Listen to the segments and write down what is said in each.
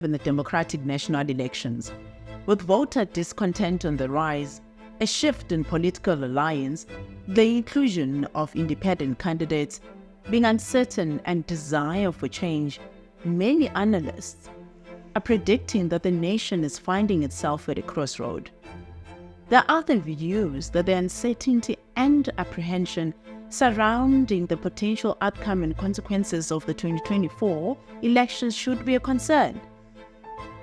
in the democratic national elections. With voter discontent on the rise, a shift in political alliance, the inclusion of independent candidates being uncertain and desire for change, many analysts are predicting that the nation is finding itself at a crossroad. There are other views that the uncertainty and apprehension surrounding the potential outcome and consequences of the 2024 elections should be a concern.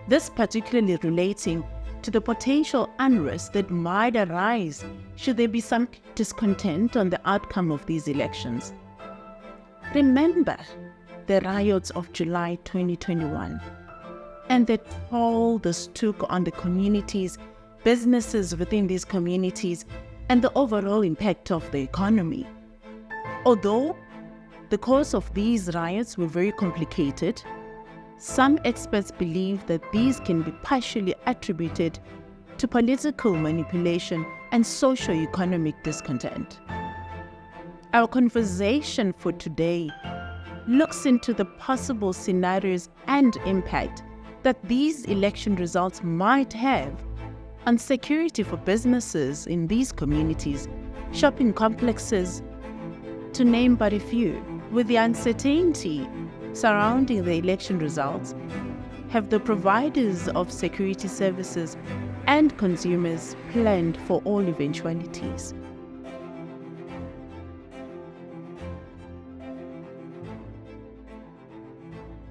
This particularly relating to the potential unrest that might arise should there be some discontent on the outcome of these elections. Remember the riots of July 2021 and the toll this took on the communities, businesses within these communities, and the overall impact of the economy. Although the cause of these riots were very complicated, some experts believe that these can be partially attributed to political manipulation and socio-economic discontent. Our conversation for today looks into the possible scenarios and impact that these election results might have on security for businesses in these communities, shopping complexes, to name but a few. With the uncertainty surrounding the election results, have the providers of security services and consumers planned for all eventualities?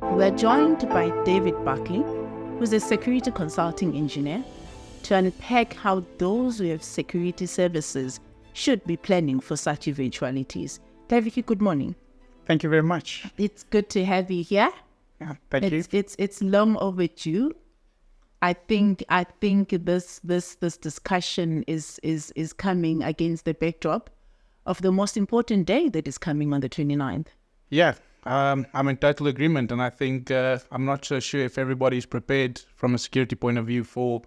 We're joined by David Buckley, who's a security consulting engineer, to unpack how those who have security services should be planning for such eventualities. David, good morning. Thank you very much. It's good to have you here. Yeah, thank you. It's long overdue. I think this discussion is coming against the backdrop of the most important day that is coming on the 29th. Yeah, I'm in total agreement, and I think I'm not so sure if everybody's prepared from a security point of view for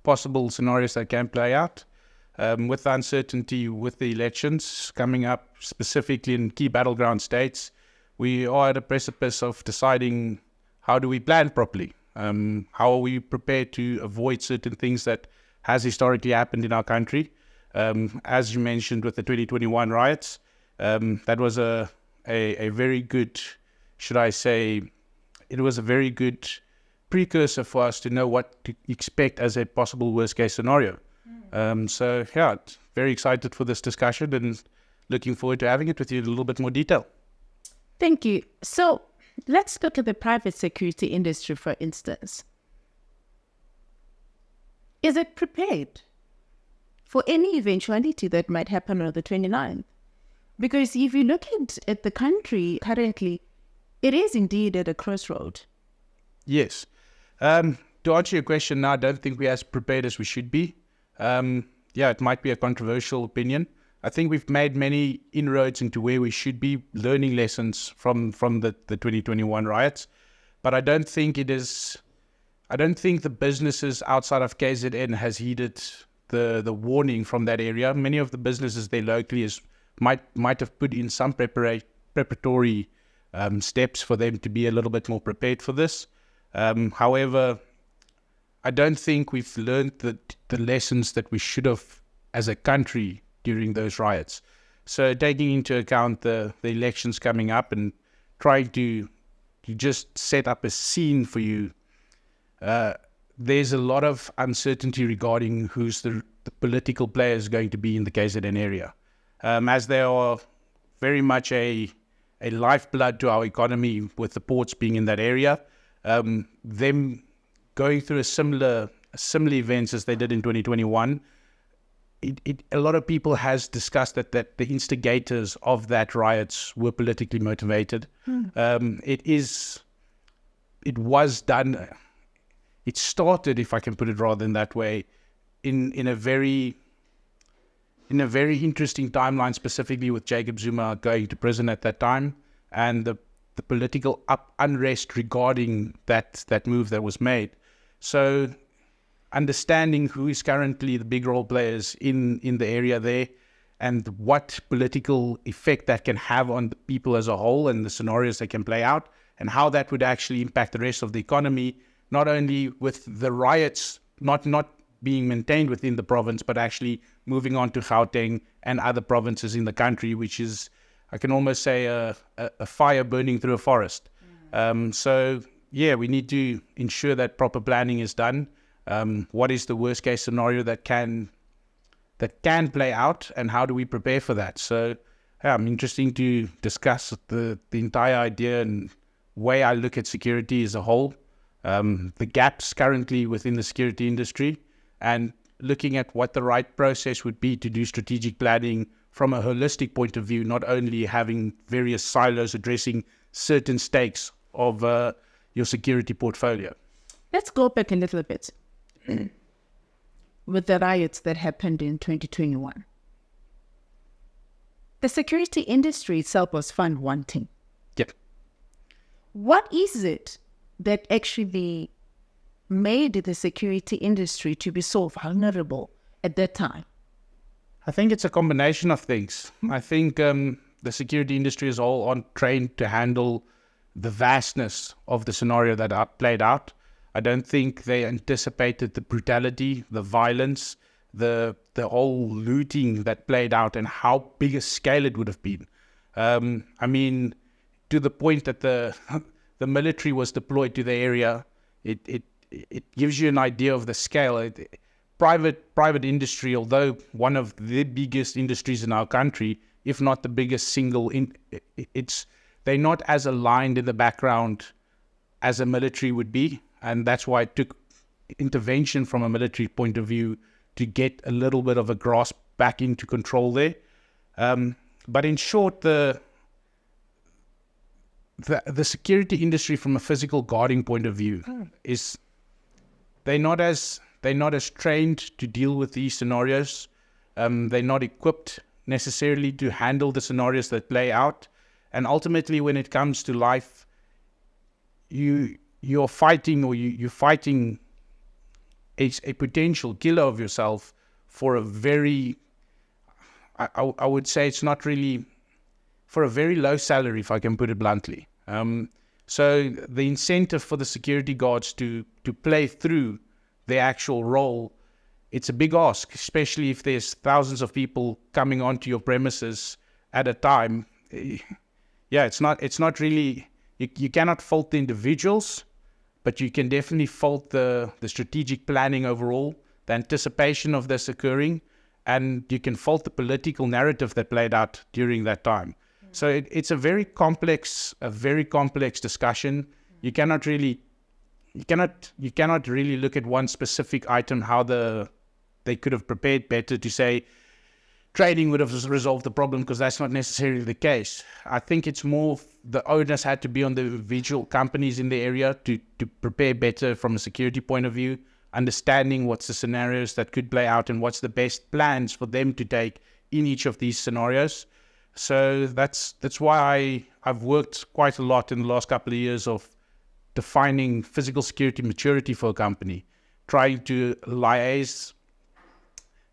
possible scenarios that can play out. With the uncertainty with the elections coming up, specifically in key battleground states, we are at a precipice of deciding how do we plan properly. How are we prepared to avoid certain things that has historically happened in our country? As you mentioned with the 2021 riots, that was a very good, should I say, it was a very good precursor for us to know what to expect as a possible worst case scenario. So yeah, very excited for this discussion and looking forward to having it with you in a little bit more detail. Thank you. So let's look at the private security industry, for instance. Is it prepared for any eventuality that might happen on the 29th? Because if you look at the country currently, it is indeed at a crossroad. Yes. To answer your question now, I don't think we're as prepared as we should be. Yeah, it might be a controversial opinion. I think we've made many inroads into where we should be learning lessons from the 2021 riots. But I don't think the businesses outside of KZN has heeded the warning from that area. Many of the businesses there locally might have put in some preparatory steps for them to be a little bit more prepared for this. However, I don't think we've learned the lessons that we should have as a country during those riots. So taking into account the elections coming up and trying to just set up a scene for you, there's a lot of uncertainty regarding who's the political players going to be in the KZN area. As they are very much a lifeblood to our economy with the ports being in that area, them going through similar events as they did in 2021, a lot of people has discussed that the instigators of that riots were politically motivated. It started, if I can put it rather in that way, in a very interesting timeline, specifically with Jacob Zuma going to prison at that time, and the political unrest regarding that move that was made. So understanding who is currently the big role players in the area there, and what political effect that can have on the people as a whole and the scenarios that can play out, and how that would actually impact the rest of the economy not only with the riots not being maintained within the province, but actually moving on to Gauteng and other provinces in the country, which is, I can almost say, a fire burning through a forest. So yeah, we need to ensure that proper planning is done. What is the worst case scenario that can play out, and how do we prepare for that? So yeah, I'm interested to discuss the entire idea and way I look at security as a whole, the gaps currently within the security industry, and looking at what the right process would be to do strategic planning from a holistic point of view, not only having various silos addressing certain stakes of your security portfolio. Let's go back a little bit with the riots that happened in 2021. The security industry itself was found wanting. Yep. What is it that actually made the security industry to be so vulnerable at that time? I think it's a combination of things. I think the security industry is all on trained to handle the vastness of the scenario that played out. I don't think they anticipated the brutality, the violence, the whole looting that played out, and how big a scale it would have been. I mean, to the point that the military was deployed to the area, it gives you an idea of the scale. Private industry, although one of the biggest industries in our country, if not the biggest single, they're not as aligned in the background as a military would be, and that's why it took intervention from a military point of view to get a little bit of a grasp back into control there. But in short, the security industry from a physical guarding point of view is they're not as trained to deal with these scenarios. They're not equipped necessarily to handle the scenarios that play out. And ultimately, when it comes to life, you're fighting a potential killer of yourself for a very, I would say it's not really, for a very low salary, if I can put it bluntly. So the incentive for the security guards to play through their actual role, it's a big ask, especially if there's thousands of people coming onto your premises at a time. Yeah, it's not really, you cannot fault the individuals, but you can definitely fault the strategic planning overall, the anticipation of this occurring, and you can fault the political narrative that played out during that time. So it's a very complex discussion. You cannot really look at one specific item, how they could have prepared better to say training would have resolved the problem, because that's not necessarily the case. I think it's more the onus had to be on the individual companies in the area to prepare better from a security point of view, understanding what's the scenarios that could play out and what's the best plans for them to take in each of these scenarios. So that's why I've worked quite a lot in the last couple of years of defining physical security maturity for a company, trying to liaise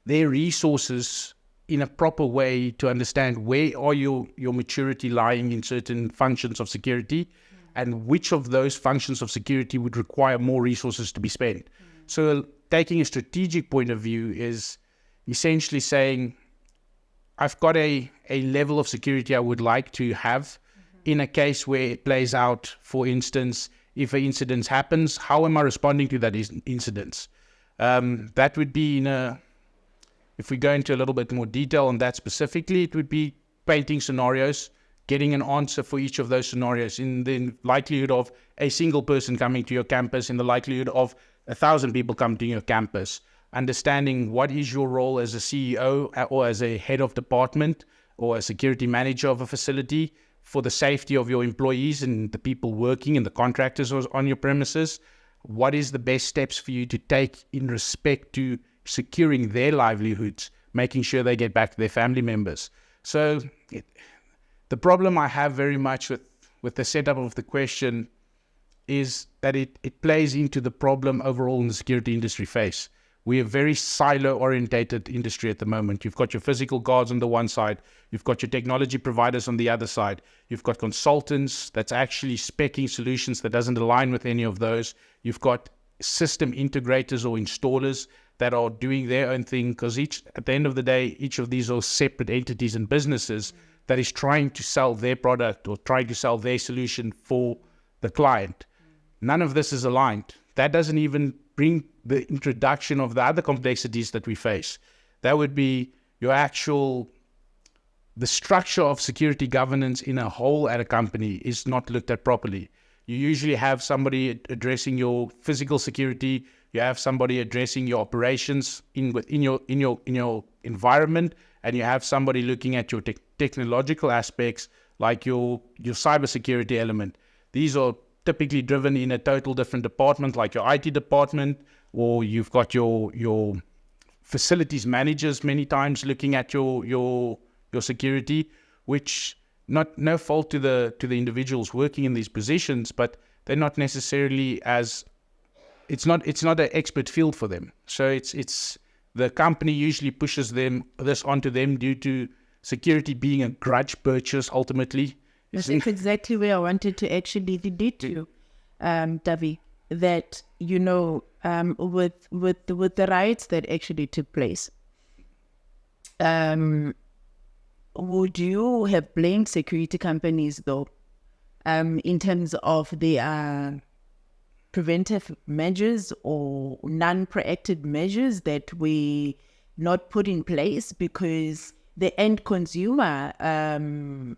their resources in a proper way to understand where are your maturity lying in certain functions of security, and which of those functions of security would require more resources to be spent. So taking a strategic point of view is essentially saying, I've got a level of security I would like to have in a case where it plays out. For instance, if an incident happens, how am I responding to that incident? That would be if we go into a little bit more detail on that specifically, it would be painting scenarios, getting an answer for each of those scenarios in the likelihood of a single person coming to your campus, in the likelihood of 1,000 people coming to your campus, understanding what is your role as a CEO or as a head of department or a security manager of a facility for the safety of your employees and the people working and the contractors on your premises. What is the best steps for you to take in respect to securing their livelihoods, making sure they get back to their family members? So the problem I have very much with the setup of the question is that it plays into the problem overall in the security industry face. We're a very silo-orientated industry at the moment. You've got your physical guards on the one side. You've got your technology providers on the other side. You've got consultants that's actually speccing solutions that doesn't align with any of those. You've got system integrators or installers that are doing their own thing, because at the end of the day, each of these are separate entities and businesses that is trying to sell their product or trying to sell their solution for the client. None of this is aligned. That doesn't even bring the introduction of the other complexities that we face. That would be the structure of security governance in a whole at a company is not looked at properly. You usually have somebody addressing your physical security. You have somebody addressing your operations in your environment, and you have somebody looking at your technological aspects, like your cybersecurity element. These are typically driven in a total different department, like your IT department, or you've got your facilities managers many times looking at your security, which no fault to the individuals working in these positions, but they're not necessarily it's not an expert field for them. So it's the company usually pushes this onto them due to security being a grudge purchase ultimately. That's exactly where I wanted to actually lead to, Davi, that, with the riots that actually took place, would you have blamed security companies, though, in terms of their preventive measures or non-proactive measures that we not put in place, because the end consumer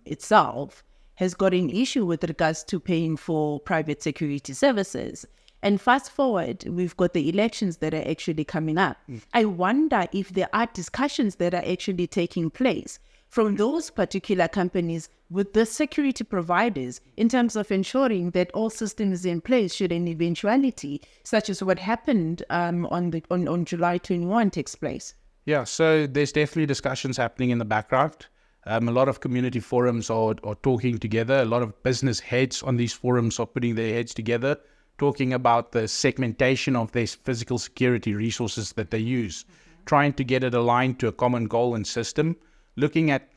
itself has got an issue with regards to paying for private security services? And fast forward, we've got the elections that are actually coming up. I wonder if there are discussions that are actually taking place from those particular companies with the security providers in terms of ensuring that all systems in place should an eventuality such as what happened on July 21 takes place. Yeah, so there's definitely discussions happening in the background. A lot of community forums are talking together. A lot of business heads on these forums are putting their heads together, talking about the segmentation of their physical security resources that they use, trying to get it aligned to a common goal and system, looking at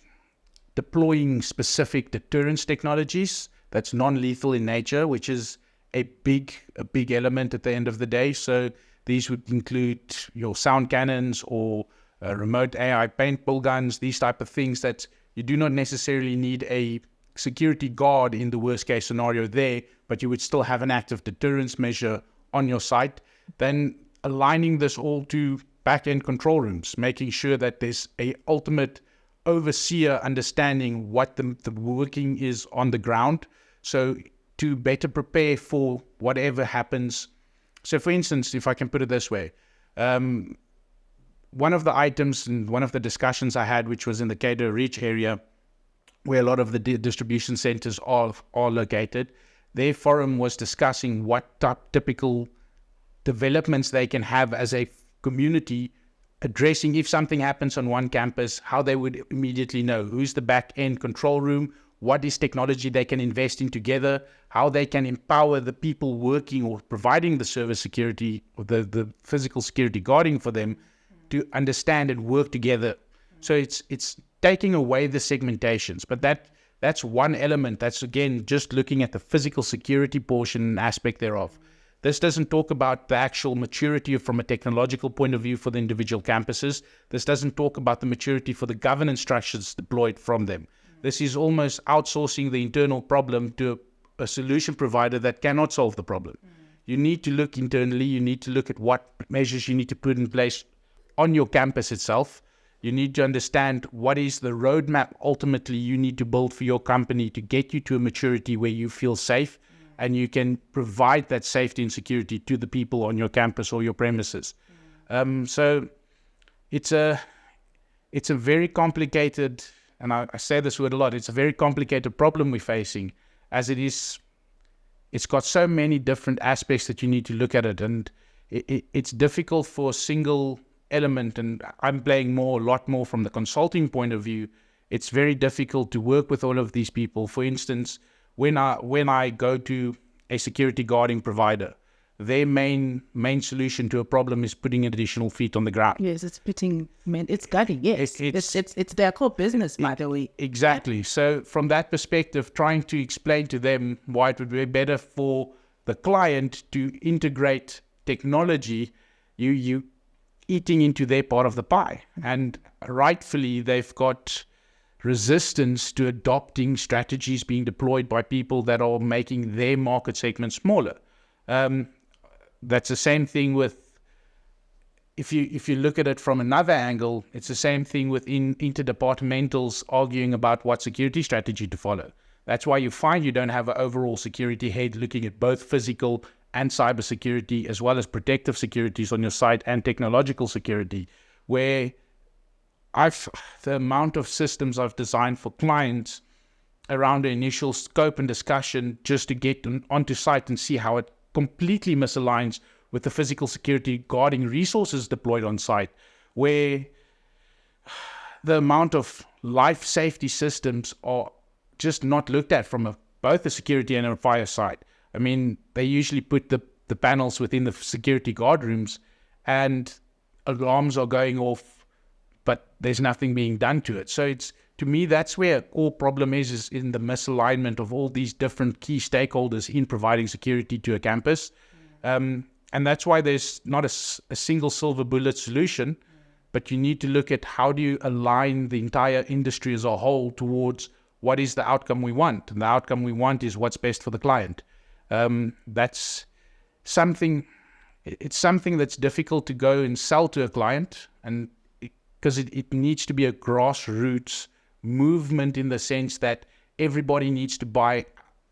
deploying specific deterrence technologies that's non-lethal in nature, which is a big element at the end of the day. So these would include your sound cannons or remote AI paintball guns, these type of things that you do not necessarily need a security guard in the worst case scenario there, but you would still have an active deterrence measure on your site. Then aligning this all to back-end control rooms, making sure that there's a ultimate overseer understanding what the working is on the ground, so to better prepare for whatever happens. So for instance, if I can put it this way, one of the items and one of the discussions I had, which was in the Cato Reach area, where a lot of the distribution centers are located, their forum was discussing what typical developments they can have as a community, addressing if something happens on one campus, how they would immediately know who's the back-end control room, what is technology they can invest in together, how they can empower the people working or providing the service security or the physical security guarding for them to understand and work together. So it's taking away the segmentations, but that's one element. That's, again, just looking at the physical security portion aspect thereof. This doesn't talk about the actual maturity from a technological point of view for the individual campuses. This doesn't talk about the maturity for the governance structures deployed from them. This is almost outsourcing the internal problem to a solution provider that cannot solve the problem. You need to look internally. You need to look at what measures you need to put in place on your campus itself. You need to understand what is the roadmap ultimately you need to build for your company to get you to a maturity where you feel safe and you can provide that safety and security to the people on your campus or your premises. So it's a very complicated, and I say this word a lot, it's a very complicated problem we're facing, as it's got so many different aspects that you need to look at it, and it's difficult for a single element, and I'm playing a lot more from the consulting point of view. It's very difficult to work with all of these people. For instance, when I go to a security guarding provider, their main solution to a problem is putting additional feet on the ground. Yes, it's gutting. Yes, it's their core business, by the way. Exactly. So from that perspective, trying to explain to them why it would be better for the client to integrate technology, you eating into their part of the pie. And rightfully, they've got resistance to adopting strategies being deployed by people that are making their market segment smaller. That's the same thing with, if you look at it from another angle, it's the same thing within interdepartmentals arguing about what security strategy to follow. That's why you find you don't have an overall security head looking at both physical and cybersecurity, as well as protective securities on your side and technological security, where the amount of systems I've designed for clients around the initial scope and discussion just to get onto site and see how it completely misaligns with the physical security guarding resources deployed on site, where the amount of life safety systems are just not looked at from both a security and a fire side. I mean, they usually put the panels within the security guard rooms and alarms are going off, but there's nothing being done to it. So to me, that's where a core problem is in the misalignment of all these different key stakeholders in providing security to a campus. And that's why there's not a single silver bullet solution, but you need to look at how do you align the entire industry as a whole towards what is the outcome we want. And the outcome we want is what's best for the client. It's something that's difficult to go and sell to a client, and because it needs to be a grassroots movement in the sense that everybody needs to buy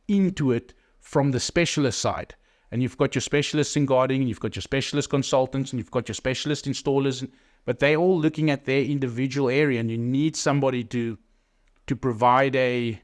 into it from the specialist side. And you've got your specialists in guarding, and you've got your specialist consultants, and you've got your specialist installers, but they're all looking at their individual area, and you need somebody to provide a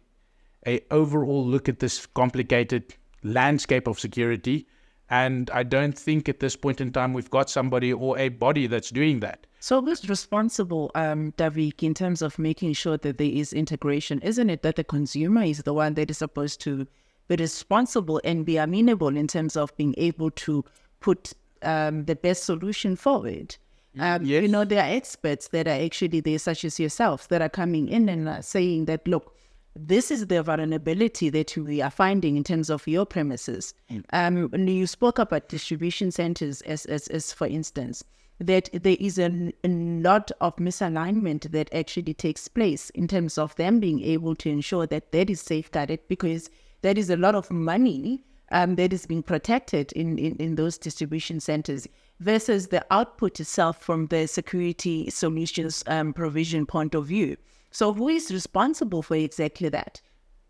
overall look at this complicated landscape of security. And I don't think at this point in time we've got somebody or a body that's doing that. So who's responsible, Davik, in terms of making sure that there is integration? Isn't it that the consumer is the one that is supposed to be responsible and be amenable in terms of being able to put the best solution forward? Yes. You know, there are experts that are actually there, such as yourself, that are coming in and saying that, look, this is the vulnerability that we are finding in terms of your premises. You spoke about distribution centers as for instance, that there is a lot of misalignment that actually takes place in terms of them being able to ensure that that is safeguarded, because there is a lot of money that is being protected in those distribution centers versus the output itself from the security solutions provision point of view. So who is responsible for exactly that?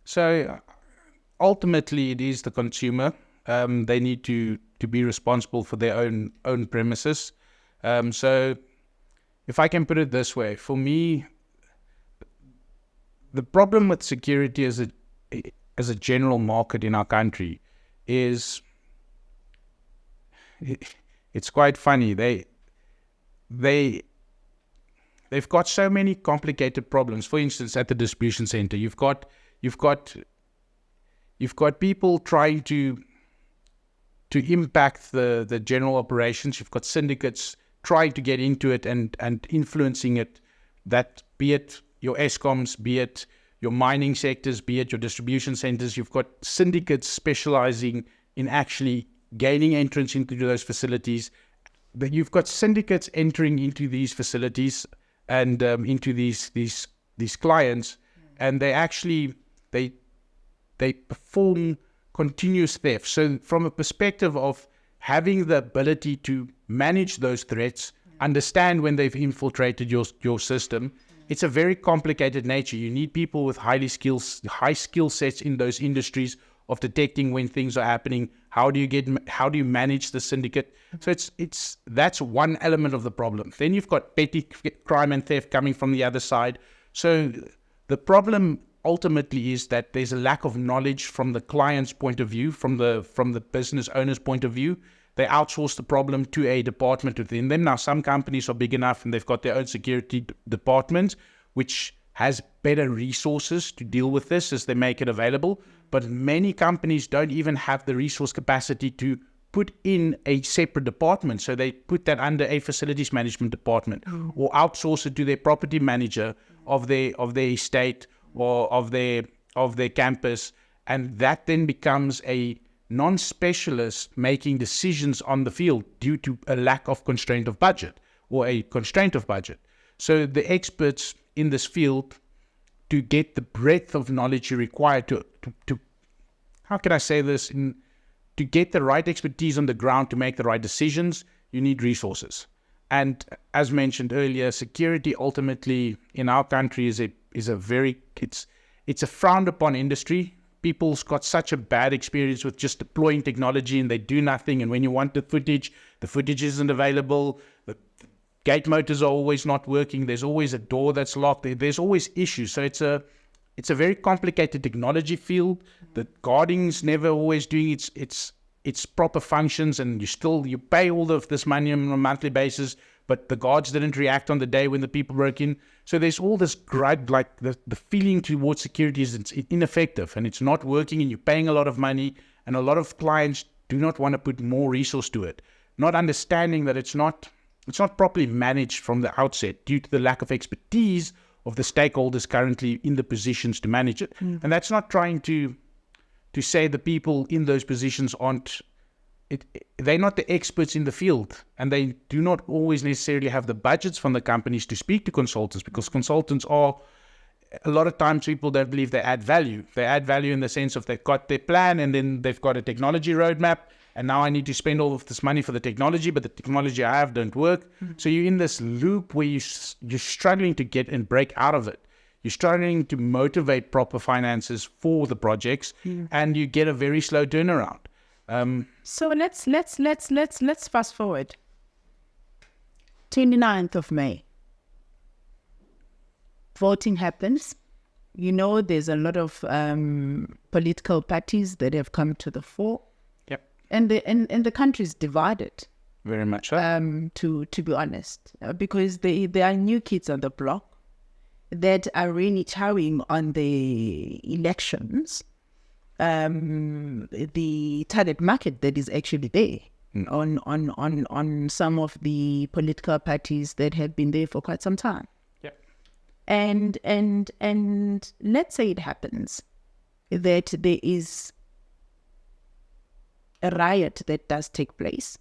So ultimately it is the consumer. They need to be responsible for their own premises. So if I can put it this way, for me, the problem with security as a general market in our country is it's quite funny. They've got so many complicated problems. For instance, at the distribution center, you've got people trying to impact the general operations. You've got syndicates trying to get into it and influencing it. That be it your ESCOMs, be it your mining sectors, be it your distribution centers. You've got syndicates specializing in actually gaining entrance into those facilities. But you've got syndicates entering into these facilities and into these clients, and they perform continuous theft. So from a perspective of having the ability to manage those threats, understand when they've infiltrated your system, it's a very complicated nature. You need people with high skill sets in those industries of detecting when things are happening. How do you manage the syndicate? So that's one element of the problem. Then you've got petty crime and theft coming from the other side. So the problem ultimately is that there's a lack of knowledge from the client's point of view, from the business owner's point of view. They outsource the problem to a department within them. Now, some companies are big enough and they've got their own security department, which has better resources to deal with this as they make it available. But many companies don't even have the resource capacity to put in a separate department. So they put that under a facilities management department, or outsource it to their property manager of their estate or of their campus, and that then becomes a non-specialist making decisions on the field due to a lack of constraint of budget or a constraint of budget. So the experts in this field, to get the breadth of knowledge you require to how can I say this, to get the right expertise on the ground to make the right decisions, you need resources. And as mentioned earlier, security ultimately in our country is a very, it's a frowned upon industry. People's got such a bad experience with just deploying technology and they do nothing. And when you want the footage isn't available. The gate motors are always not working. There's always a door that's locked. There's always issues. So it's a very complicated technology field. The guarding's never always doing its proper functions, and you pay all of this money on a monthly basis, but the guards didn't react on the day when the people broke in. So there's all this grudge, like the feeling towards security is it's ineffective and it's not working, and you're paying a lot of money, and a lot of clients do not want to put more resource to it, not understanding that it's not properly managed from the outset due to the lack of expertise of the stakeholders currently in the positions to manage it. And that's not trying to say the people in those positions they're not the experts in the field, and they do not always necessarily have the budgets from the companies to speak to consultants, because consultants are, a lot of times people don't believe they add value. They add value in the sense of they've got their plan and then they've got a technology roadmap, and now I need to spend all of this money for the technology, but the technology I have don't work. So you're in this loop where you're struggling to get and break out of it. You're struggling to motivate proper finances for the projects, and you get a very slow turnaround. So let's fast forward. 29th of May. Voting happens. There's a lot of political parties that have come to the fore. Yep. And the country is divided. Very much so. To be honest, because there are new kids on the block that are really chowing on the elections, the target market that is actually there on some of the political parties that have been there for quite some time. Yeah. And let's say it happens that there is a riot that does take place.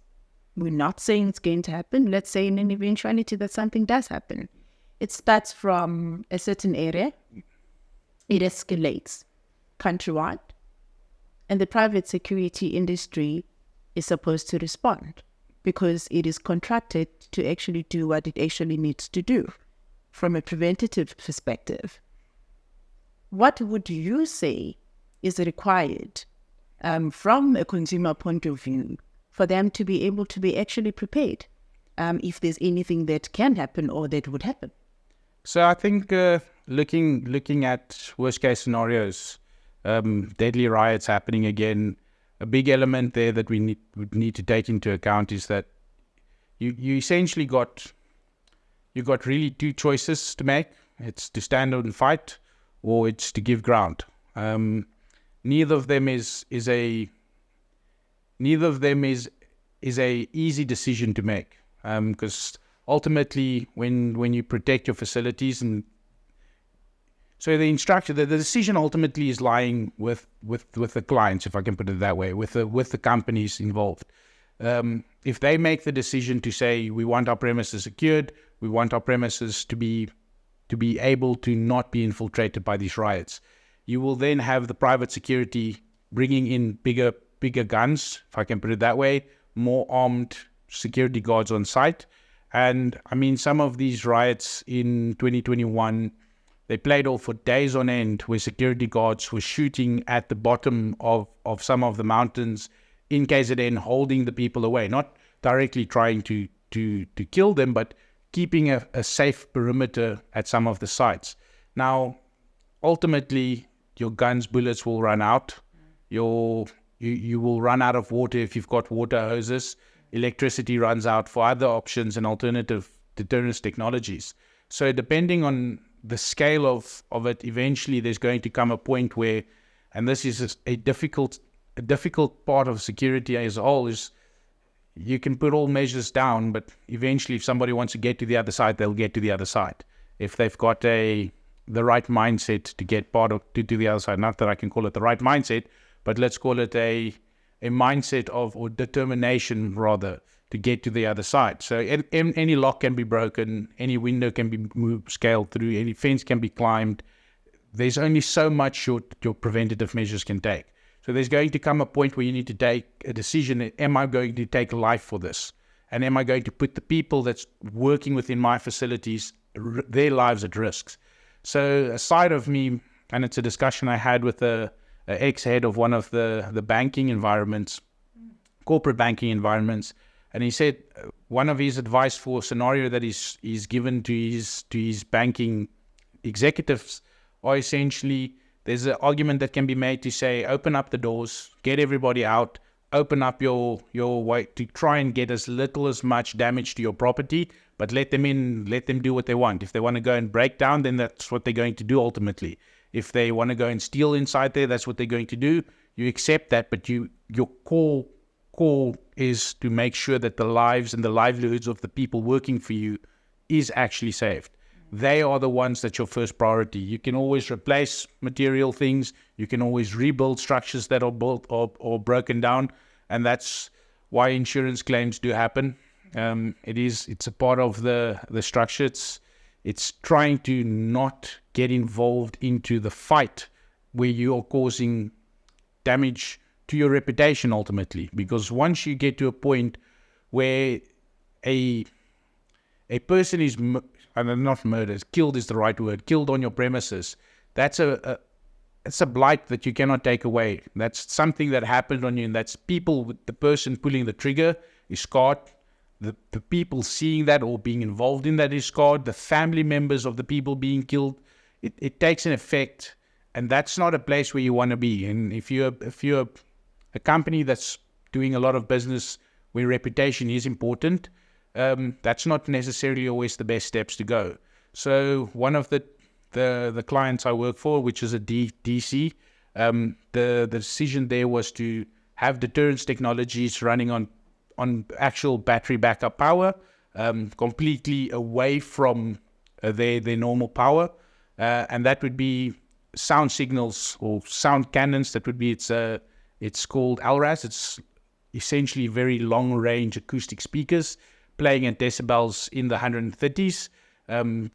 We're not saying it's going to happen. Let's say in an eventuality that something does happen. It starts from a certain area. It escalates countrywide. And the private security industry is supposed to respond because it is contracted to actually do what it actually needs to do from a preventative perspective. What would you say is required from a consumer point of view for them to be able to be actually prepared if there's anything that can happen or that would happen? So I think looking at worst case scenarios, deadly riots happening again, a big element there that we need to take into account is that you essentially got really two choices to make. It's to stand out and fight, or it's to give ground. Neither of them is a easy decision to make, because ultimately when you protect your facilities, and so the decision ultimately is lying with the clients, if I can put it that way, with the companies involved. If they make the decision to say, we want our premises secured, we want our premises to be able to not be infiltrated by these riots, you will then have the private security bringing in bigger guns, if I can put it that way, more armed security guards on site. And I mean, some of these riots in 2021, they played off for days on end, where security guards were shooting at the bottom of some of the mountains in KZN, holding the people away, not directly trying to kill them, but keeping a safe perimeter at some of the sites. Now, ultimately, your guns, bullets will run out. You will run out of water if you've got water hoses. Electricity runs out for other options and alternative deterrence technologies. So depending on the scale of it, eventually there's going to come a point where, and this is a difficult part of security as a whole, is you can put all measures down, but eventually if somebody wants to get to the other side, they'll get to the other side. If they've got the right mindset to get to the other side, not that I can call it the right mindset, but let's call it a mindset or determination rather, to get to the other side. So any lock can be broken, any window can be moved, scaled through, any fence can be climbed. There's only so much your preventative measures can take. So there's going to come a point where you need to take a decision. Am I going to take life for this? And am I going to put the people that's working within my facilities, their lives at risk? So aside of me, and it's a discussion I had with a ex-head of one of the banking environments, corporate banking environments, and he said one of his advice for a scenario that he's given to his banking executives are essentially, there's an argument that can be made to say, open up the doors, get everybody out, open up your way to try and get as little as much damage to your property, but let them in, let them do what they want. If they want to go and break down, then that's what they're going to do ultimately. If they want to go and steal inside there, that's what they're going to do. You accept that, but your core is to make sure that the lives and the livelihoods of the people working for you is actually saved. They are the ones that's your first priority. You can always replace material things. You can always rebuild structures that are built or broken down. And that's why insurance claims do happen. It's a part of the structure. It's trying to not get involved into the fight where you are causing damage to your reputation ultimately. Because once you get to a point where a person is not murdered, killed is the right word, killed on your premises, that's it's a blight that you cannot take away. That's something that happened on you, and that's people with the person pulling the trigger is scarred. The people seeing that or being involved in that is scarred. The family members of the people being killed, it takes an effect, and that's not a place where you want to be. And if you're a company that's doing a lot of business where reputation is important, that's not necessarily always the best steps to go. So one of the clients I work for, which is a DC, the decision there was to have deterrence technologies running on actual battery backup power, completely away from their normal power, and that would be sound signals or sound cannons. That would be it's called LRAS. It's essentially very long range acoustic speakers playing at decibels in the 130s,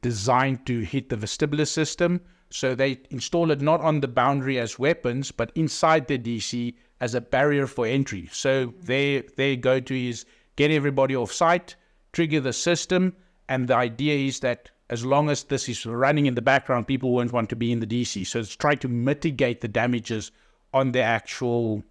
designed to hit the vestibular system. So they install it not on the boundary as weapons, but inside the DC as a barrier for entry. So their go-to is get everybody off site, trigger the system, and the idea is that as long as this is running in the background, people won't want to be in the DC. So it's try to mitigate the damages on the actual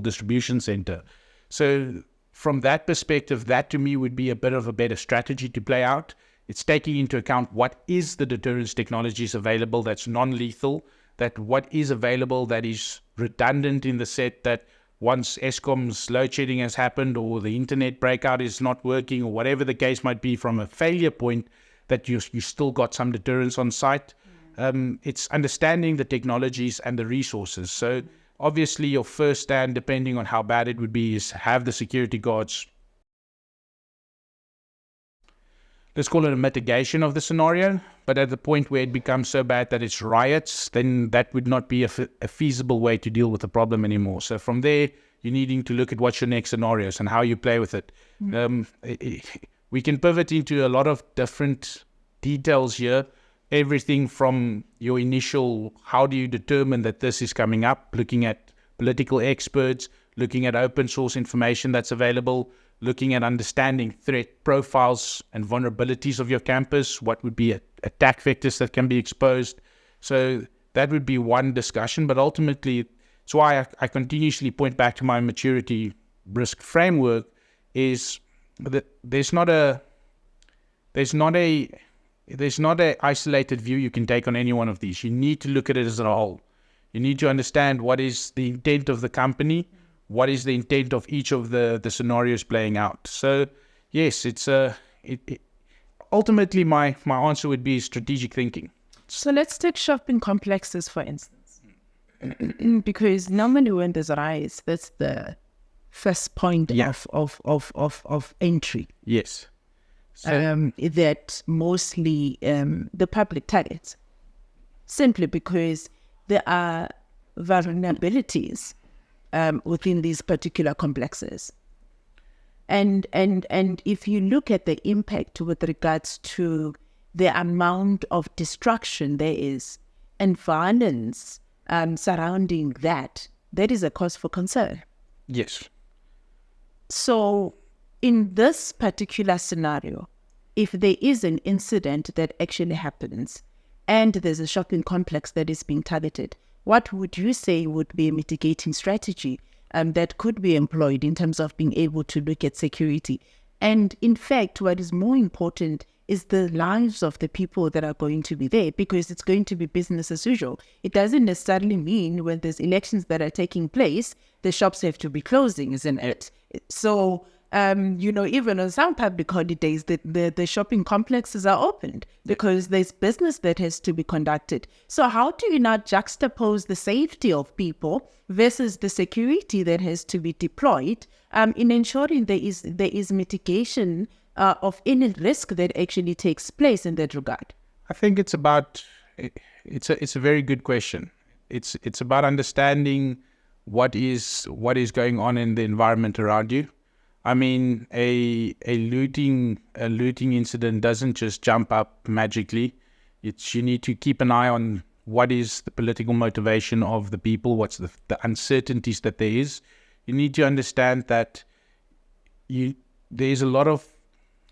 distribution center. So from that perspective, that to me would be a bit of a better strategy to play out. It's taking into account what is the deterrence technologies available that's non-lethal, that what is available that is redundant in the set that once Eskom's load shedding has happened or the internet breakout is not working or whatever the case might be from a failure point, that you still got some deterrence on site. It's understanding the technologies and the resources. So obviously your first stand, depending on how bad it would be, is have the security guards. Let's call it a mitigation of the scenario, but at the point where it becomes so bad that it's riots, then that would not be a feasible way to deal with the problem anymore. So from there, you're needing to look at what's your next scenarios and how you play with it. We can pivot into a lot of different details here. Everything from your initial, how do you determine that this is coming up, looking at political experts, looking at open source information that's available, looking at understanding threat profiles and vulnerabilities of your campus, what would be attack vectors that can be exposed. So that would be one discussion, but ultimately, it's why I continuously point back to my maturity risk framework, is that there's not a isolated view you can take on any one of these. You need to look at it as a whole. You need to understand what is the intent of the company, what is the intent of each of the scenarios playing out. So yes, ultimately my answer would be strategic thinking. So let's take shopping complexes, for instance. Because normally when there's a rise, that's the first point of entry. Yes. That mostly the public targets, simply because there are vulnerabilities within these particular complexes. And if you look at the impact with regards to the amount of destruction there is and violence surrounding that, that is a cause for concern. Yes. So in this particular scenario, if there is an incident that actually happens and there's a shopping complex that is being targeted, what would you say would be a mitigating strategy that could be employed in terms of being able to look at security? And in fact, what is more important is the lives of the people that are going to be there, because it's going to be business as usual. It doesn't necessarily mean when there's elections that are taking place, the shops have to be closing, isn't it? So, even on some public holidays, the shopping complexes are opened because there's business that has to be conducted. So how do you not juxtapose the safety of people versus the security that has to be deployed in ensuring there is mitigation of any risk that actually takes place in that regard? I think it's a very good question. It's about understanding what is going on in the environment around you. I mean, a looting incident doesn't just jump up magically. You need to keep an eye on what is the political motivation of the people, what's the uncertainties that there is. You need to understand that there's a lot of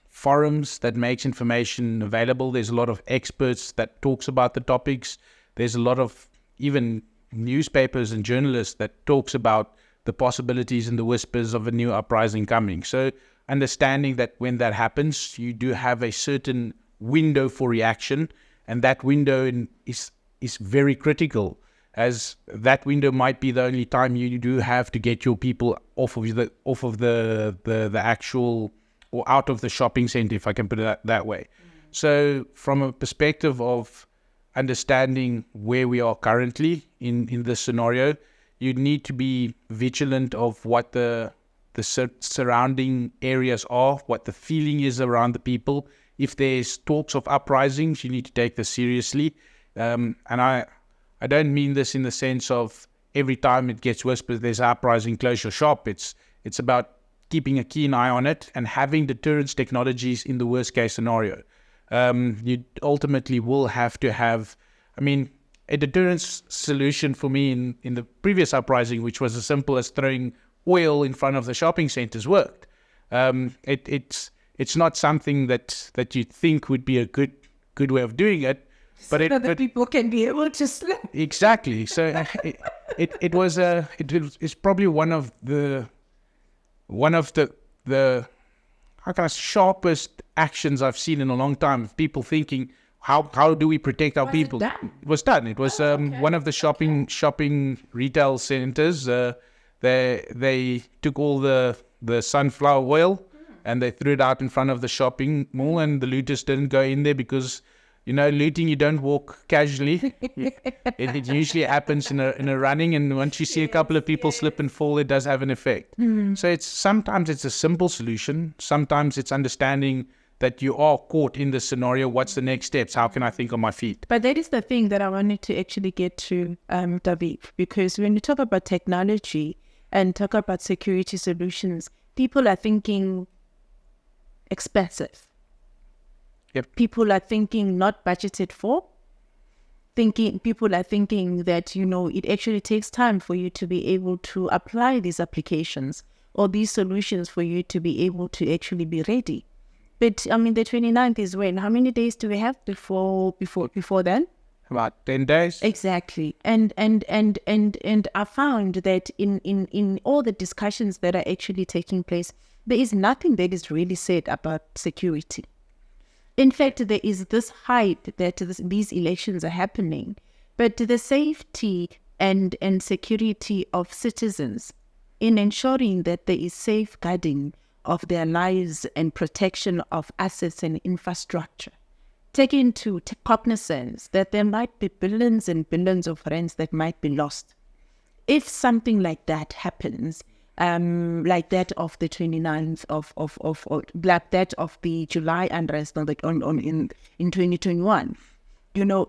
forums that makes information available. There's a lot of experts that talks about the topics. There's a lot of even newspapers and journalists that talks about the possibilities and the whispers of a new uprising coming. So understanding that when that happens, you do have a certain window for reaction, and that window is very critical, as that window might be the only time you do have to get your people off of the actual, or out of the shopping center, if I can put it that way. So from a perspective of understanding where we are currently in this scenario, you need to be vigilant of what the surrounding areas are, what the feeling is around the people. If there's talks of uprisings, you need to take this seriously. And I don't mean this in the sense of every time it gets whispered there's an uprising, close your shop. It's about keeping a keen eye on it and having deterrence technologies in the worst case scenario. You ultimately will have to have, a deterrence solution for me in the previous uprising, which was as simple as throwing oil in front of the shopping centers, worked. It's not something that you think would be a good way of doing it, but so people can be able to sleep. Exactly. So it's probably one of the sharpest actions I've seen in a long time. People thinking, how do we protect our people? It was done. It was one of the shopping retail centers. They took all the sunflower oil and they threw it out in front of the shopping mall, and the looters didn't go in there because, looting, you don't walk casually. It usually happens in a running, and once you see a couple of people slip and fall, it does have an effect. So sometimes it's a simple solution. Sometimes it's understanding that you are caught in this scenario. What's the next steps? How can I think on my feet? But that is the thing that I wanted to actually get to, David, because when you talk about technology and talk about security solutions, people are thinking expensive. Yep. People are thinking not budgeted for. People are thinking that, it actually takes time for you to be able to apply these applications or these solutions for you to be able to actually be ready. But the 29th is when? How many days do we have before then? About 10 days. Exactly. And I found that in all the discussions that are actually taking place, there is nothing that is really said about security. In fact, there is this hype that these elections are happening, but the safety and security of citizens in ensuring that there is safeguarding of their lives and protection of assets and infrastructure, take into cognizance that there might be billions and billions of rands that might be lost. If something like that happens, like that of the 29th like that of the July unrest in 2021.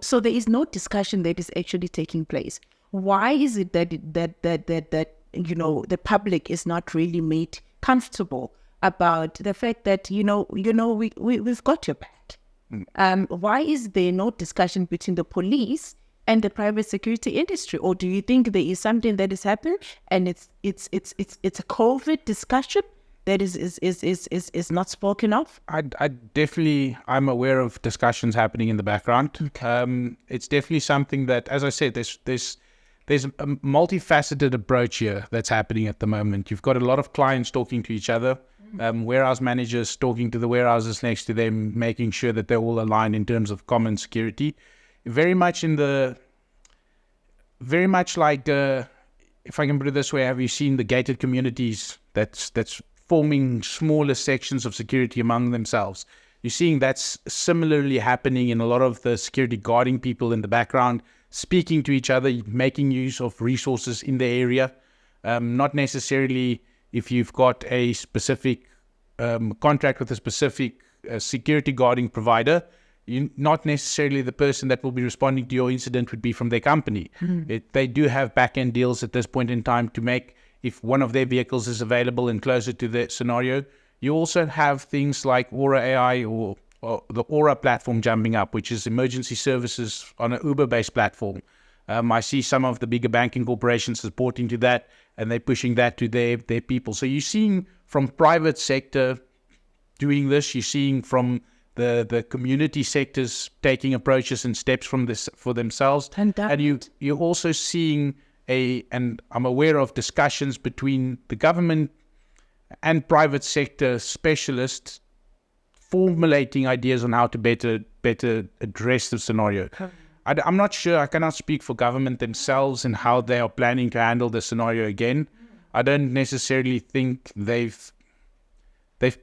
So there is no discussion that is actually taking place. Why is it that the public is not really made comfortable about the fact that we've got your back? Why is there no discussion between the police and the private security industry? Or do you think there is something that is happening and it's a COVID discussion that is not spoken of? I'm aware of discussions happening in the background. Okay. It's definitely something that, as I said, there's a multifaceted approach here that's happening at the moment. You've got a lot of clients talking to each other, warehouse managers talking to the warehouses next to them, making sure that they're all aligned in terms of common security. Very much like, if I can put it this way, have you seen the gated communities that's forming smaller sections of security among themselves? You're seeing that's similarly happening in a lot of the security guarding people in the background, speaking to each other, making use of resources in the area. Not necessarily if you've got a specific contract with a specific security guarding provider, not necessarily the person that will be responding to your incident would be from their company. They do have back-end deals at this point in time to make, if one of their vehicles is available and closer to the scenario. You also have things like Aura AI or the Aura platform jumping up, which is emergency services on an Uber-based platform. I see some of the bigger banking corporations supporting to that, and they're pushing that to their people. So you're seeing from private sector doing this, you're seeing from the community sectors taking approaches and steps from this for themselves. And you're also seeing and I'm aware of discussions between the government and private sector specialists formulating ideas on how to better address the scenario. I'm not sure, I cannot speak for government themselves and how they are planning to handle the scenario again. I don't necessarily think they've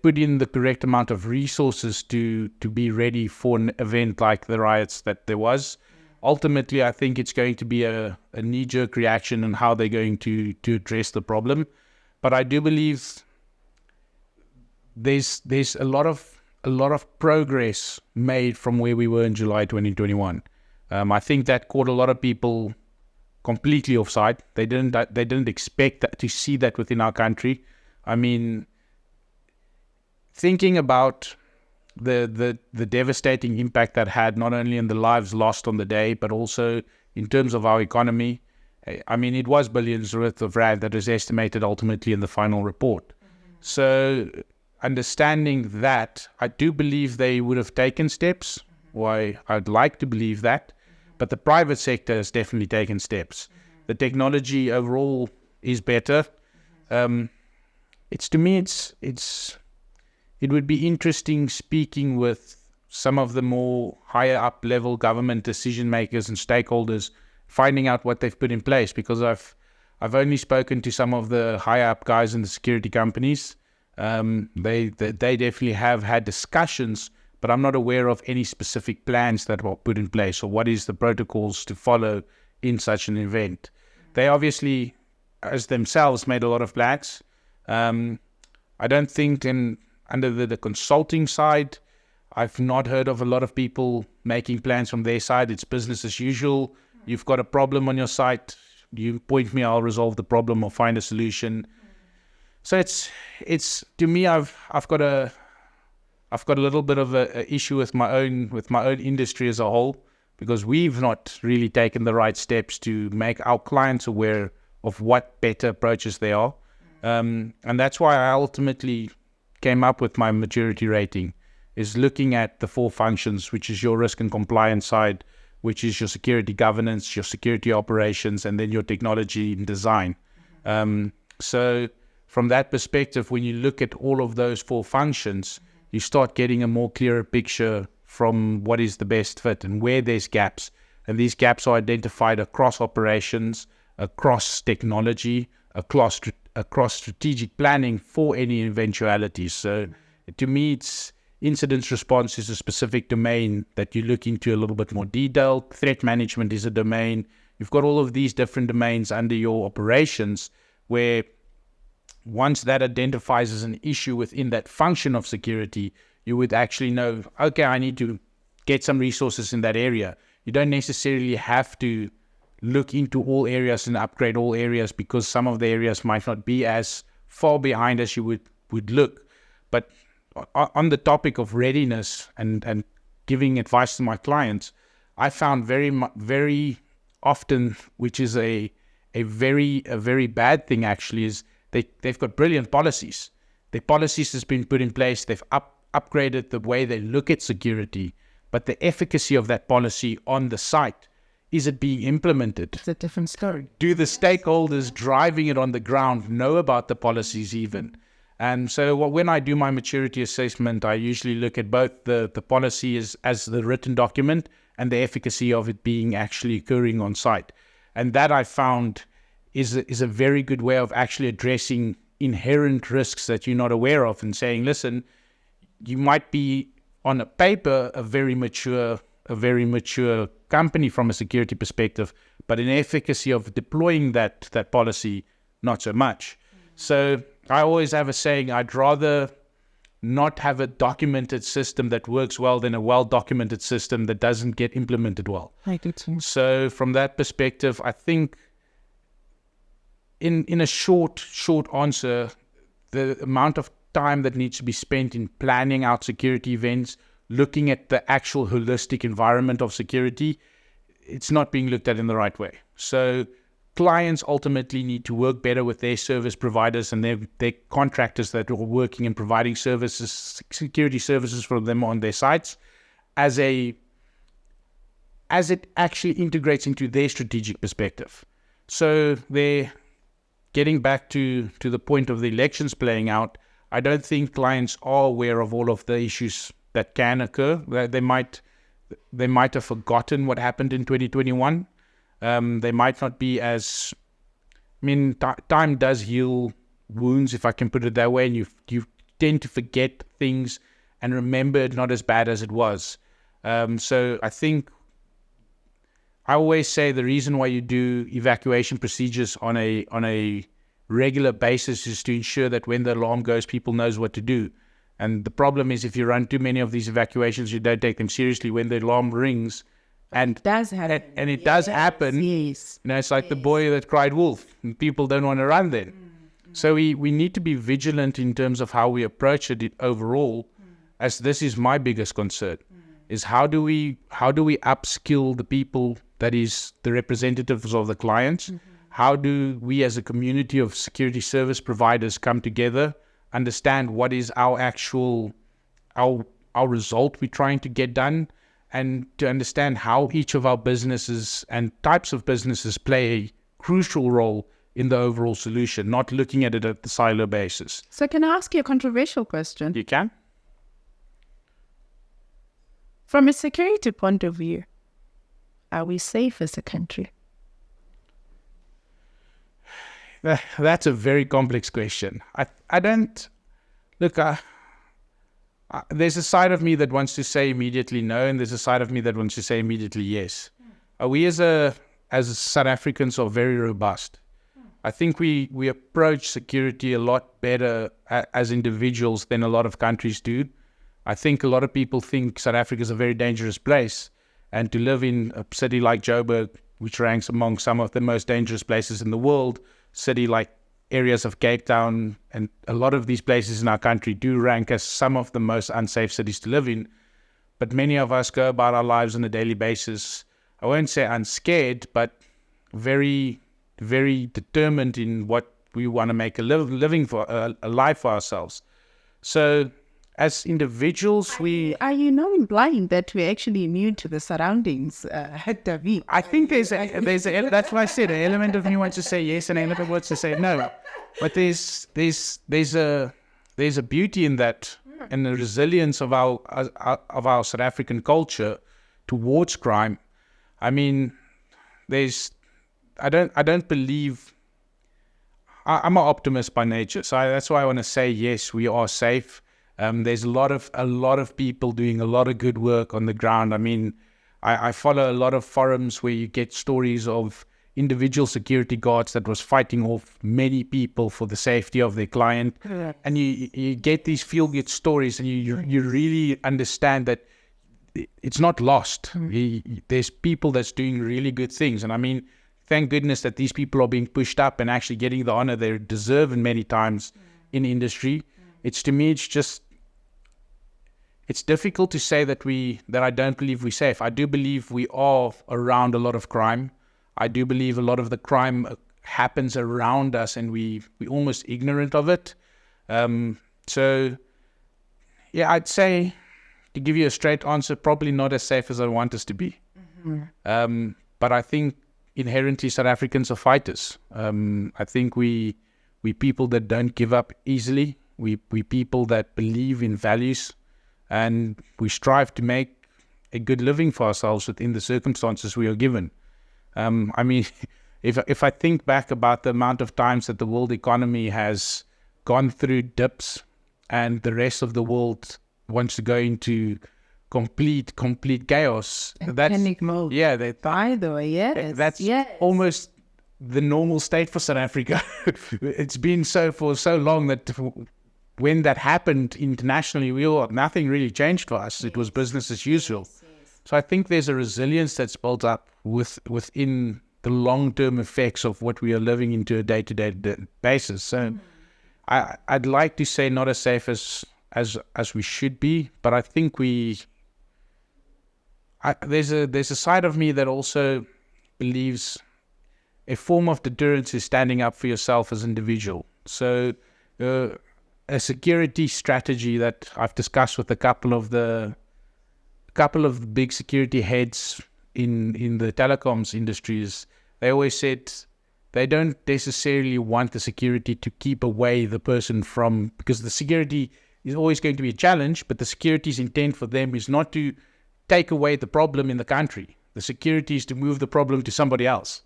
put in the correct amount of resources to be ready for an event like the riots that there was. Ultimately, I think it's going to be a knee-jerk reaction on how they're going to address the problem. But I do believe there's a lot of progress made from where we were in July 2021. I think that caught a lot of people completely offside. They didn't expect to see that within our country. I mean, thinking about the devastating impact that had not only in the lives lost on the day, but also in terms of our economy. I mean, it was billions worth of rand that is estimated ultimately in the final report. So understanding that, I do believe they would have taken steps. Why I'd like to believe that, but the private sector has definitely taken steps. The technology overall is better. It would be interesting speaking with some of the more higher up level government decision makers and stakeholders, finding out what they've put in place, because I've only spoken to some of the higher up guys in the security companies. They definitely have had discussions, but I'm not aware of any specific plans that were put in place or what is the protocols to follow in such an event. They obviously, as themselves, made a lot of plans. I don't think under the consulting side, I've not heard of a lot of people making plans from their side. It's business as usual. You've got a problem on your site, you point me, I'll resolve the problem or find a solution. So it's to me, I've got a little bit of a issue with my own industry as a whole, because we've not really taken the right steps to make our clients aware of what better approaches there are. And that's why I ultimately came up with my maturity rating, is looking at the 4 functions, which is your risk and compliance side, which is your security governance, your security operations, and then your technology and design. So from that perspective, when you look at all of those 4 functions, you start getting a more clearer picture from what is the best fit and where there's gaps. And these gaps are identified across operations, across technology, across strategic planning for any eventualities. So to me, it's incident response is a specific domain that you look into a little bit more detailed. Threat management is a domain. You've got all of these different domains under your operations where once that identifies as an issue within that function of security, you would actually know, okay, I need to get some resources in that area. You don't necessarily have to look into all areas and upgrade all areas, because some of the areas might not be as far behind as you would look. But on the topic of readiness and giving advice to my clients, I found very often, which is a very bad thing actually, is they've got brilliant policies. Their policies has been put in place. They've upgraded the way they look at security, but the efficacy of that policy on the site, is it being implemented? It's a different story. Do the stakeholders driving it on the ground know about the policies even? And so when I do my maturity assessment, I usually look at both the policy as the written document and the efficacy of it being actually occurring on site. And that I found is a very good way of actually addressing inherent risks that you're not aware of, and saying, listen, you might be on a paper a very mature company from a security perspective, but in efficacy of deploying that policy, not so much. So I always have a saying, I'd rather not have a documented system that works well than a well-documented system that doesn't get implemented well. I do too. So from that perspective, I think in a short answer, the amount of time that needs to be spent in planning out security events, looking at the actual holistic environment of security, it's not being looked at in the right way. So clients ultimately need to work better with their service providers and their contractors that are working and providing services, security services for them on their sites, as it actually integrates into their strategic perspective. So they're getting back to the point of the elections playing out. I don't think clients are aware of all of the issues that can occur. They might have forgotten what happened in 2021. They might not be as, time does heal wounds, if I can put it that way, and you tend to forget things and remember it not as bad as it was. So I think I always say the reason why you do evacuation procedures on a regular basis is to ensure that when the alarm goes, people knows what to do. And the problem is, if you run too many of these evacuations, you don't take them seriously when the alarm rings. And it does happen. And it does happen. Yes. It's like the boy that cried wolf. And people don't want to run then. So we need to be vigilant in terms of how we approach it overall, as this is my biggest concern, is how do we upskill the people, that is the representatives of the clients? How do we as a community of security service providers come together, understand what is our actual, our result we're trying to get done, and to understand how each of our businesses and types of businesses play a crucial role in the overall solution, not looking at it at the silo basis. So can I ask you a controversial question? You can? From a security point of view, are we safe as a country? That's a very complex question. I don't... Look, there's a side of me that wants to say immediately no, and there's a side of me that wants to say immediately yes. We as South Africans are very robust. I think we approach security a lot better as individuals than a lot of countries do. I think a lot of people think South Africa is a very dangerous place, and to live in a city like Joburg, which ranks among some of the most dangerous places in the world, city like areas of Cape Town, and a lot of these places in our country do rank as some of the most unsafe cities to live in. But many of us go about our lives on a daily basis, I won't say unscared, but very, very determined in what we want to make a living for, a life for ourselves. So as individuals, Are you now implying that we're actually immune to the surroundings, David? I think there's that's why I said, an element of me wants to say yes and an element wants to say no. But there's a beauty in that, and the resilience of our South African culture towards crime. I mean, I don't believe. I'm an optimist by nature, so that's why I want to say yes, we are safe. There's a lot of people doing a lot of good work on the ground. I mean, I follow a lot of forums where you get stories of individual security guards that was fighting off many people for the safety of their client. Correct. And you get these feel-good stories, and you really understand that it's not lost. There's people that's doing really good things. And I mean, thank goodness that these people are being pushed up and actually getting the honor they deserve in many times in industry. It's, to me, it's difficult to say that I don't believe we're safe. I do believe we are around a lot of crime. I do believe a lot of the crime happens around us, and we're almost ignorant of it. So, yeah, I'd say, to give you a straight answer, probably not as safe as I want us to be. But I think inherently South Africans are fighters. I think we people that don't give up easily. We people that believe in values, and we strive to make a good living for ourselves within the circumstances we are given. I mean, if I think back about the amount of times that the world economy has gone through dips, and the rest of the world wants to go into complete chaos. That's panic mode. Yeah, By the way, yes. That's almost the normal state for South Africa. It's been so for so long that when that happened internationally, nothing really changed for us. It was business as usual. So I think there's a resilience that's built up within the long-term effects of what we are living into a day-to-day basis. So I'd like to say not as safe as we should be, but I think there's a side of me that also believes a form of deterrence is standing up for yourself as an individual. So a security strategy that I've discussed with a couple of the big security heads in the telecoms industries, they always said they don't necessarily want the security to keep away the person from, because the security is always going to be a challenge, but the security's intent for them is not to take away the problem in the country. The security is to move the problem to somebody else.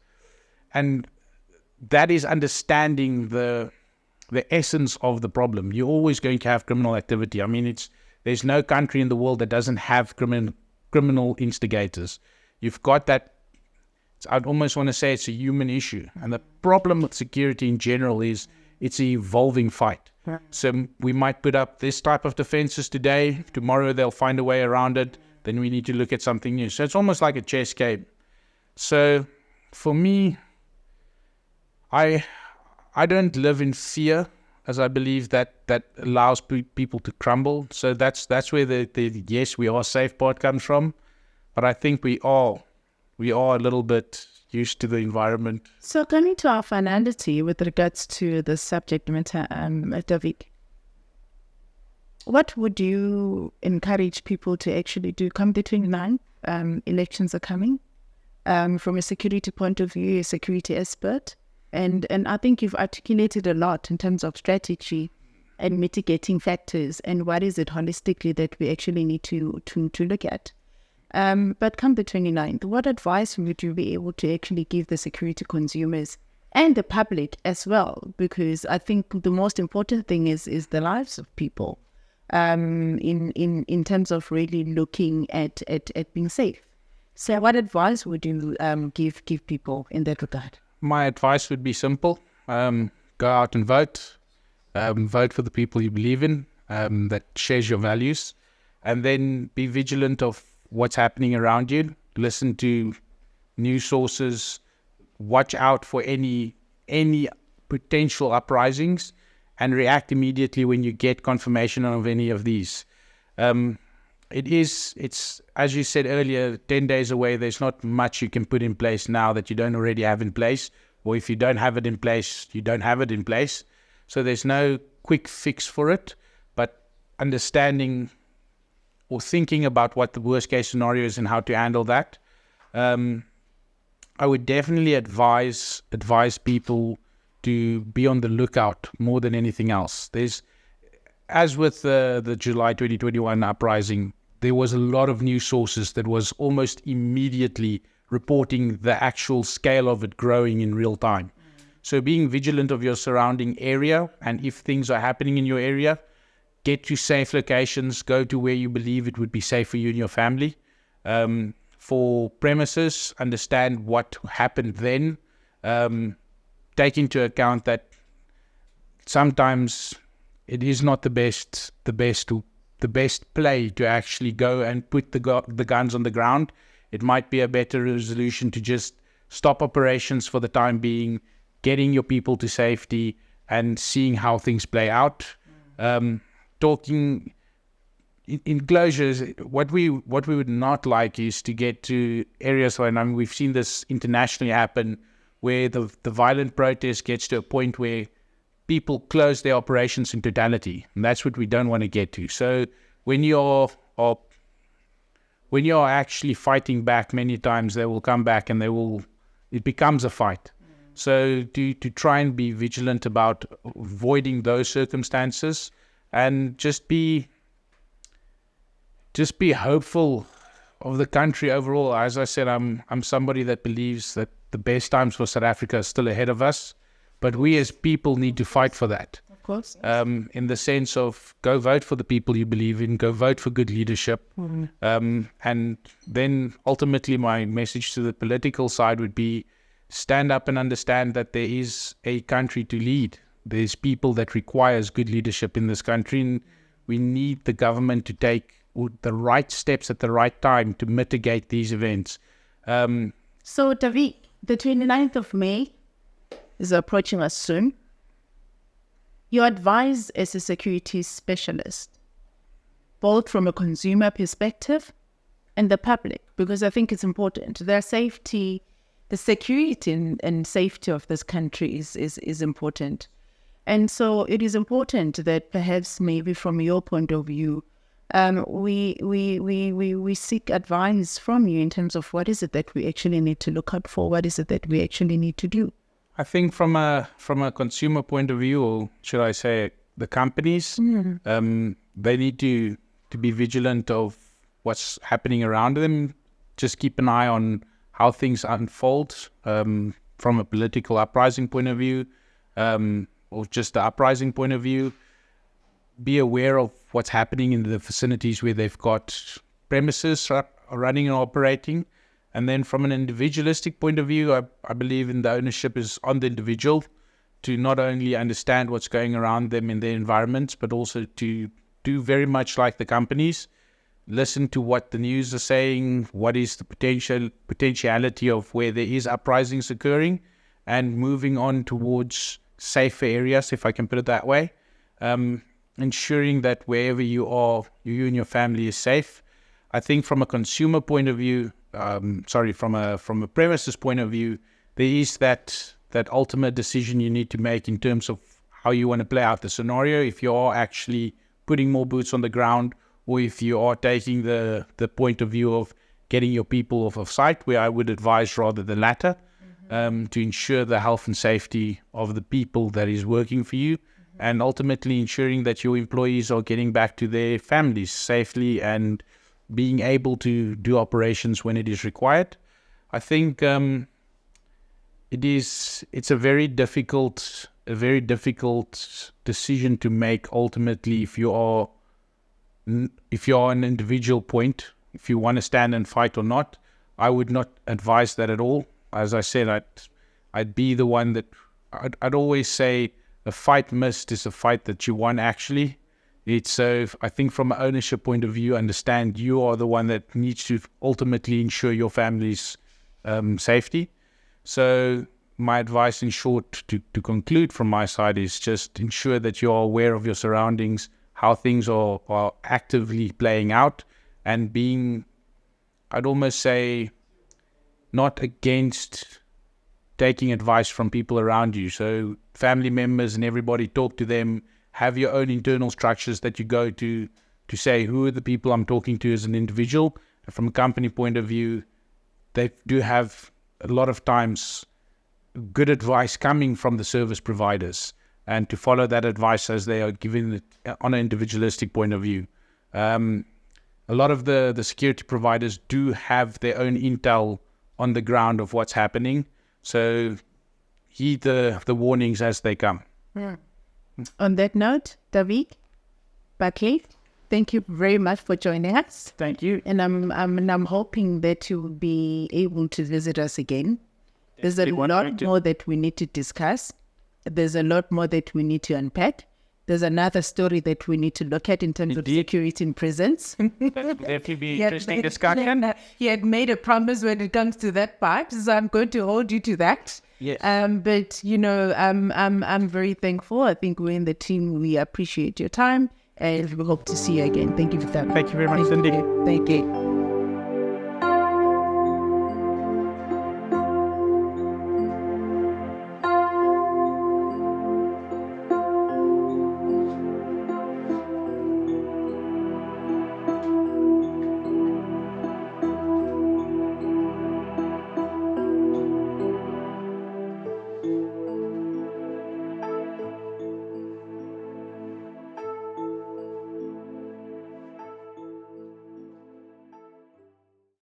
And that is understanding the essence of the problem. You're always going to have criminal activity. I mean, there's no country in the world that doesn't have criminal instigators. You've got that. I'd almost want to say it's a human issue. And the problem with security in general is it's an evolving fight. So we might put up this type of defenses today. Tomorrow they'll find a way around it. Then we need to look at something new. So it's almost like a chess game. So for me, I don't live in fear, as I believe that allows people to crumble. So that's where the yes, we are safe part comes from. But I think we are a little bit used to the environment. So coming to our finality with regards to the subject matter, David, what would you encourage people to actually do come the 29th? Elections are coming. From a security point of view, a security expert. And I think you've articulated a lot in terms of strategy and mitigating factors and what is it holistically that we actually need to look at. But come the 29th, what advice would you be able to actually give the security consumers and the public as well? Because I think the most important thing is the lives of people in terms of really looking at being safe. So what advice would you give people in that regard? My advice would be simple. Go out and vote. Vote for the people you believe in, that shares your values. And then be vigilant of what's happening around you. Listen to news sources. Watch out for any potential uprisings, and react immediately when you get confirmation of any of these. It's as you said earlier, 10 days away. There's not much you can put in place now that you don't already have in place. Or if you don't have it in place, you don't have it in place. So there's no quick fix for it. But understanding or thinking about what the worst case scenario is and how to handle that. I would definitely advise people to be on the lookout more than anything else. As with the July 2021 uprising, there was a lot of news sources that was almost immediately reporting the actual scale of it growing in real time. So being vigilant of your surrounding area, and if things are happening in your area, get to safe locations, go to where you believe it would be safe for you and your family. For premises, understand what happened then. take into account that sometimes it is not the best play to actually go and put the guns on the ground. It might be a better resolution to just stop operations for the time being, getting your people to safety and seeing how things play out. Talking in closures, what we would not like is to get to areas where, I mean, we've seen this internationally happen, where the violent protest gets to a point where people close their operations in totality, and that's what we don't want to get to. So when you're actually fighting back, many times they will come back and it becomes a fight. So to try and be vigilant about avoiding those circumstances, and just be hopeful of the country overall. As I said, I'm somebody that believes that the best times for South Africa are still ahead of us, but we as people need to fight for that. Of course. In the sense of, go vote for the people you believe in, go vote for good leadership. And then ultimately my message to the political side would be, stand up and understand that there is a country to lead. There's people that requires good leadership in this country, and we need the government to take the right steps at the right time to mitigate these events. So, David, the 29th of May is approaching us soon. Your advice as a security specialist, both from a consumer perspective and the public, because I think it's important. Their safety, the security and safety of this country is important. And so it is important that perhaps maybe from your point of view, we seek advice from you in terms of what is it that we actually need to look out for, what is it that we actually need to do. I think from a consumer point of view, or should I say the companies, they need to be vigilant of what's happening around them. Just keep an eye on how things unfold from a political uprising point of view, or just the uprising point of view. Be aware of what's happening in the vicinities where they've got premises running and operating. And then from an individualistic point of view, I believe in the ownership is on the individual to not only understand what's going around them in their environments, but also to do very much like the companies. Listen to what the news are saying, what is the potentiality of where there is uprisings occurring, and moving on towards safer areas, if I can put it that way. Ensuring that wherever you are, you and your family is safe. I think from a consumer point of view, from a premises point of view, there is that ultimate decision you need to make in terms of how you want to play out the scenario. If you are actually putting more boots on the ground, or if you are taking the point of view of getting your people off of site, where I would advise rather the latter, to ensure the health and safety of the people that is working for you, and ultimately ensuring that your employees are getting back to their families safely and being able to do operations when it is required. I think it's a very difficult decision to make ultimately if you are an individual point, if you want to stand and fight or not. I would not advise that at all. As I said, I'd be the one that I'd always say a fight missed is a fight that you won actually. It's so I think from an ownership point of view, understand you are the one that needs to ultimately ensure your family's safety. So my advice in short to conclude from my side is just ensure that you are aware of your surroundings, how things are actively playing out, and being, I'd almost say, not against taking advice from people around you. So family members and everybody, talk to them, have your own internal structures that you go to say who are the people I'm talking to as an individual. And from a company point of view, they do have a lot of times good advice coming from the service providers, and to follow that advice as they are giving it on an individualistic point of view. A lot of the security providers do have their own intel on the ground of what's happening. So heed the warnings as they come. Yeah. On that note, David, Bakay, thank you very much for joining us. Thank you. And I'm hoping that you will be able to visit us again There's a lot more that we need to discuss. There's a lot more that we need to unpack. There's another story that we need to look at in terms of security in prisons. Definitely be interesting discussion. He had made a promise when it comes to that part, so I'm going to hold you to that. Yes. But I'm very thankful. I think we're in the team. We appreciate your time, and we hope to see you again. Thank you for that. Thank you very much, Cindy. Thank you.